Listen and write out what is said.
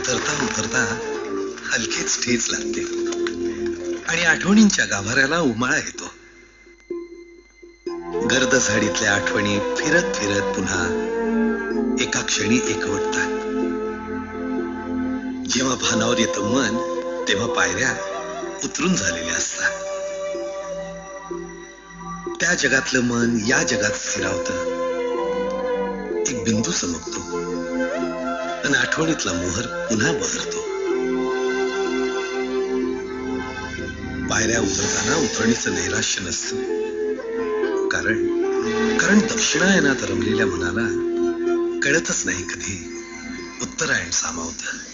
उतरता उतरता हलकेच ठेच लागते आणि आठवणींच्या गाभाऱ्याला उमाळा येतो. गर्द झाडीतल्या आठवणी फिरत फिरत पुन्हा एका क्षणी एकवटतात. जेव्हा भानावर येतं मन तेव्हा पायऱ्या उतरून झालेल्या असतात. त्या जगातलं मन या जगात स्थिरावतं. एक बिंदू चमकतो आणि आठवणीतला मोहर पुन्हा बहरतो. पायऱ्या उतरताना उतरणीचं नैराश्य नसतं, कारण दक्षिणायनात रमलेल्या मनाला कळतच नाही कधी उत्तरायण सामावतं.